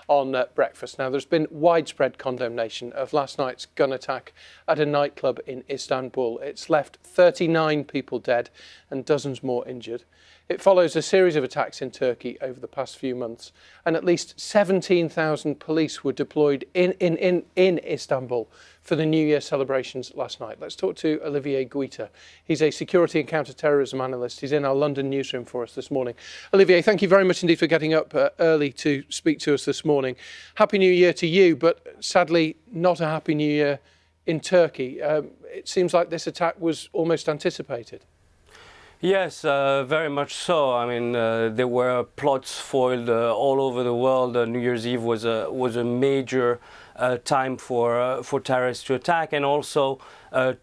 on breakfast. Now, there's been widespread condemnation of last night's gun attack at a nightclub in Istanbul. It's left 39 people dead and dozens more injured. It follows a series of attacks in Turkey over the past few months, and at least 17,000 police were deployed in Istanbul for the New Year celebrations last night. Let's talk to Olivier Guita. He's a security and counter-terrorism analyst. He's in our London newsroom for us this morning. Olivier, thank you very much indeed for getting up early to speak to us this morning. Happy New Year to you, but sadly not a Happy New Year in Turkey. It seems like this attack was almost anticipated. Yes, very much so. I mean, there were plots foiled all over the world. New Year's Eve was a major time for terrorists to attack, and also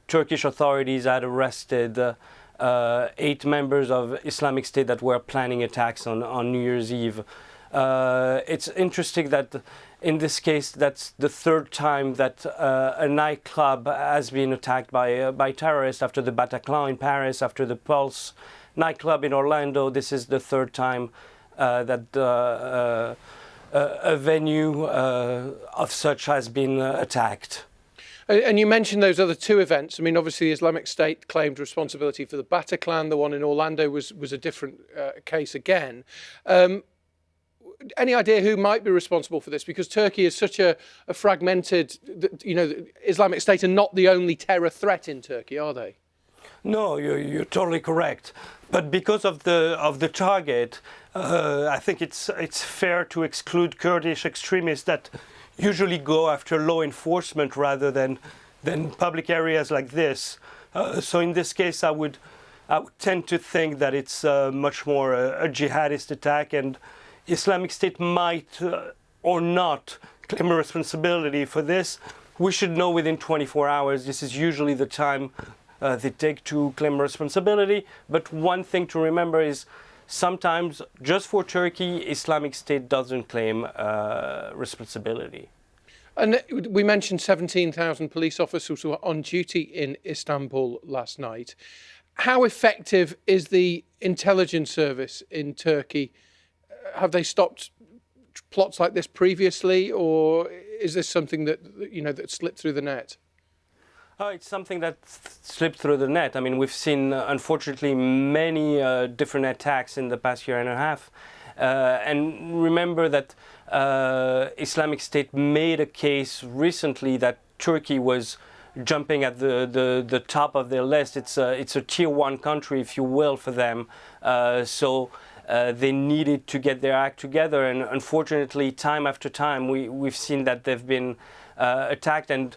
Turkish authorities had arrested 8 members of Islamic State that were planning attacks on New Year's Eve. It's interesting that in this case, that's the third time that a nightclub has been attacked by terrorists. After the Bataclan in Paris, after the Pulse nightclub in Orlando, this is the third time that a venue of such has been attacked. And you mentioned those other 2 events. I mean, obviously, the Islamic State claimed responsibility for the Bataclan. The one in Orlando was a different case again. Any idea who might be responsible for this? Because Turkey is such a fragmented, the Islamic State are not the only terror threat in Turkey, are they? No, you're totally correct. But because of the target, I think it's fair to exclude Kurdish extremists that usually go after law enforcement rather than public areas like this. So in this case, I would tend to think that it's much more a jihadist attack, and Islamic State might or not claim a responsibility for this. We should know within 24 hours. This is usually the time they take to claim responsibility. But one thing to remember is sometimes, just for Turkey, Islamic State doesn't claim responsibility. And we mentioned 17,000 police officers were on duty in Istanbul last night. How effective is the intelligence service in Turkey? Have they stopped plots like this previously, or is this something that that slipped through the net? Oh, it's something that slipped through the net. I mean, we've seen, unfortunately, many different attacks in the past year and a half. And remember that Islamic State made a case recently that Turkey was jumping at the top of their list. It's a tier 1 country, if you will, for them. They needed to get their act together, and unfortunately, time after time, we've seen that they've been attacked, and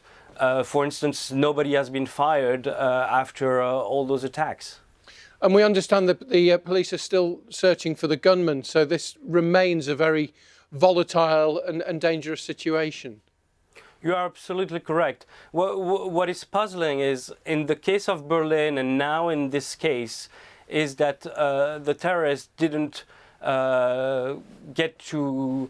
for instance, nobody has been fired after all those attacks. And we understand that the police are still searching for the gunman, so this remains a very volatile and dangerous situation. You are absolutely correct. What is puzzling is, in the case of Berlin, and now in this case, is that the terrorist didn't get to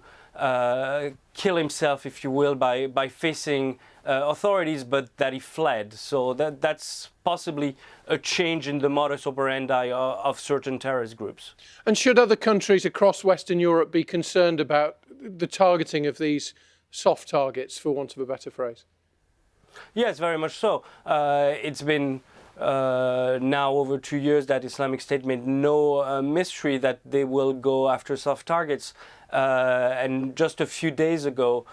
kill himself, if you will, by facing authorities, but that he fled. So that's possibly a change in the modus operandi of certain terrorist groups. And should other countries across Western Europe be concerned about the targeting of these soft targets, for want of a better phrase? Yes, very much so. It's been now over 2 years that Islamic State made no mystery that they will go after soft targets. And just a few days ago,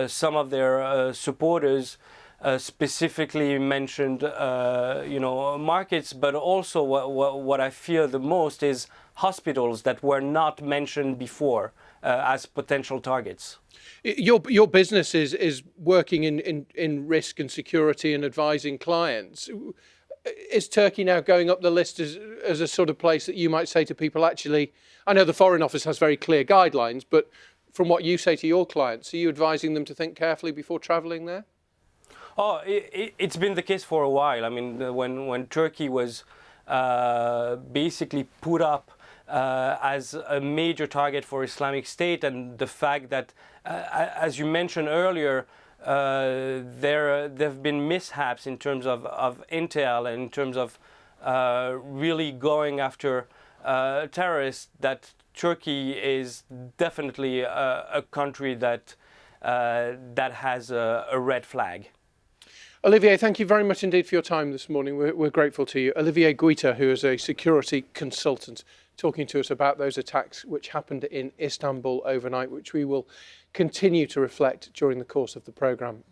some of their supporters specifically mentioned, markets, but also what I fear the most is hospitals that were not mentioned before as potential targets. Your business is working in risk and security and advising clients. Is Turkey now going up the list as a sort of place that you might say to people, actually, I know the Foreign Office has very clear guidelines, but from what you say to your clients, are you advising them to think carefully before travelling there? Oh, it's been the case for a while. I mean, when Turkey was basically put up as a major target for Islamic State, and the fact that, as you mentioned earlier, there have been mishaps in terms of intel and in terms of really going after terrorists, that Turkey is definitely a country that that has a red flag. Olivier, thank you very much indeed for your time this morning. We're grateful to you. Olivier Guita, who is a security consultant, talking to us about those attacks which happened in Istanbul overnight, which we will continue to reflect during the course of the programme.